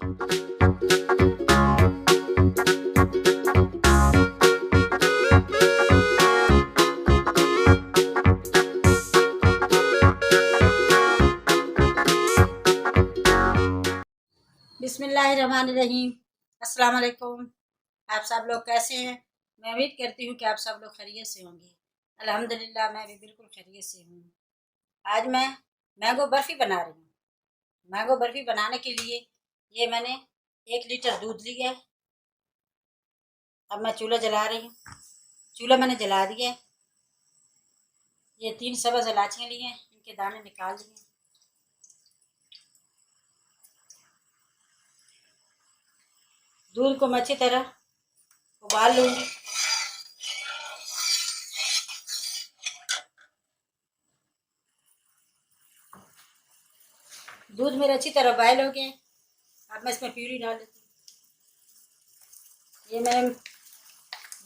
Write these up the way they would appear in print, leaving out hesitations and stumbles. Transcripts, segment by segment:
बिस्मिल्लाहिर्रहमानिर्रहीम। अस्सलाम वालेकुम। आप सब लोग कैसे हैं? मैं उम्मीद करती हूँ कि आप सब लोग खैरियत से होंगे। अल्हम्दुलिल्लाह मैं भी बिल्कुल खैरियत से हूँ। आज मैं मैंगो बर्फ़ी बना रही हूँ। मैंगो बर्फ़ी बनाने के लिए ये मैंने 1 लीटर दूध लिया है। अब मैं चूल्हा जला रही हूँ। चूल्हा मैंने जला दिया है। ये 3 सब्ज़ इलायचियाँ ली हैं, इनके दाने निकाल दिए। दूध को मैं अच्छी तरह उबाल लूँगी। दूध मेरा अच्छी तरह बॉयल हो गया। अब मैं इसमें प्यूरी डाल देती हूँ। ये मैंने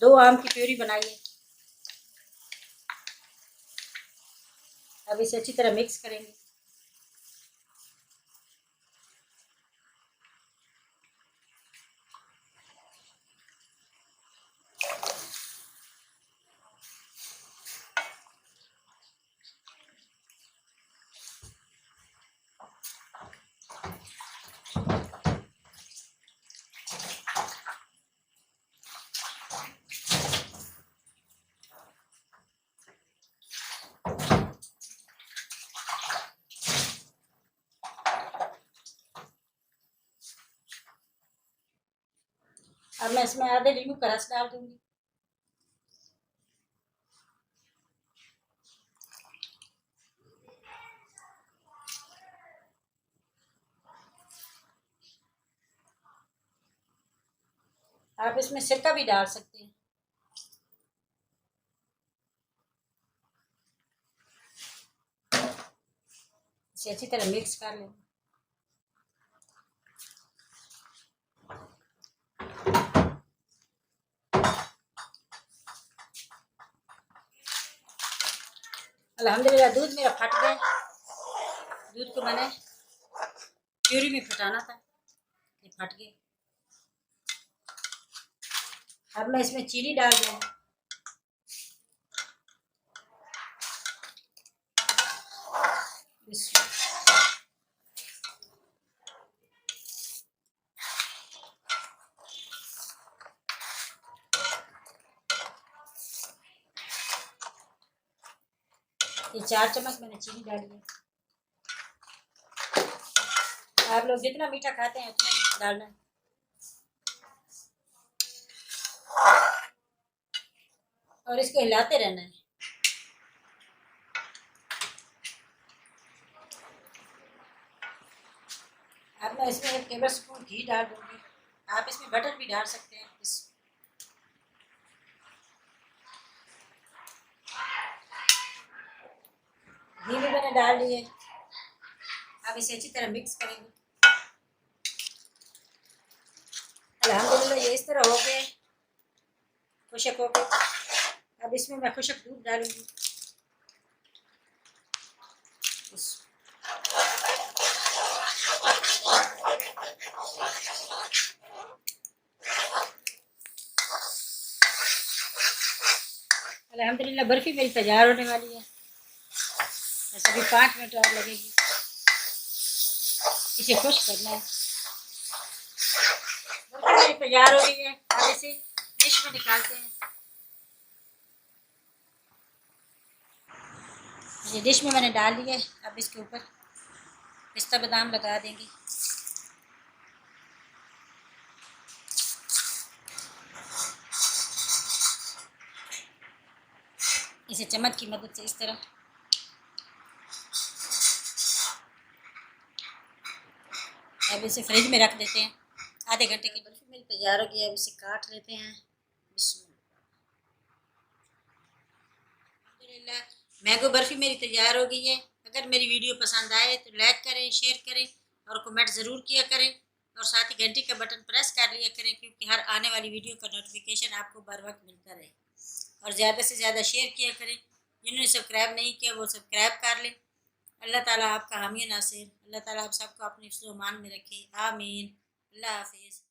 2 आम की प्यूरी बनाई है। अब इसे अच्छी तरह मिक्स करेंगे। अब मैं इसमें आधे नींबू का रस डाल दूंगी। आप इसमें सिरका भी डाल सकते हैं। इसे अच्छी तरह मिक्स कर लें। अल्हम्दुलिल्लाह दूध मेरा फट गया। दूध को मैंने प्यूरी में फटाना था, ये फट गया। अब मैं इसमें चीनी डाल दूँगी। ये 4 चम्मच मैंने चीनी डाली है। आप लोग जितना मीठा खाते हैं उतना ही डालना है। और इसको हिलाते रहना है। अब मैं इसमें 1 टेबल स्पून घी डाल दूँगी। आप इसमें बटर भी डाल सकते हैं। घी भी मैंने डाल दिए। अब इसे अच्छी तरह मिक्स करेंगे। अल्हम्दुलिल्लाह ये इस तरह हो गए, खुशक हो गए। अब इसमें मैं खुशक दूध डालूंगी। अल्हम्दुलिल्लाह बर्फ़ी मेरी तैयार होने वाली है। बस अभी 5 मिनट और लगेगी। इसे खुश करना है। बर्फ़ी मेरी तैयार हो गई है। अब इसे डिश में निकालते हैं। ये डिश में मैंने डाल दिया है। अब इसके ऊपर पिस्ता बादाम लगा देंगे। इसे चम्मच की मदद से इस तरह अब इसे फ्रिज में रख देते हैं आधे घंटे की। बर्फ़ी मेरी तैयार हो गई है। अब इसे काट लेते हैं। अल्हम्दुलिल्लाह मैंगो बर्फ़ी मेरी तैयार हो गई है। अगर मेरी वीडियो पसंद आए तो लाइक करें, शेयर करें और कमेंट ज़रूर किया करें। और साथ ही घंटी का बटन प्रेस कर लिया करें, क्योंकि हर आने वाली वीडियो का नोटिफिकेशन आपको बर वक्त मिलता रहे। और ज़्यादा से ज़्यादा शेयर किया करें। जिन्होंने सब्सक्राइब नहीं किया वो सब्सक्राइब कर लें। अल्लाह ताला आपका हामी नासिर। अल्लाह ताला आप सबको अपने हिफ्ज़-ओ-मान में रखे। आमीन। अल्लाह हाफिज़।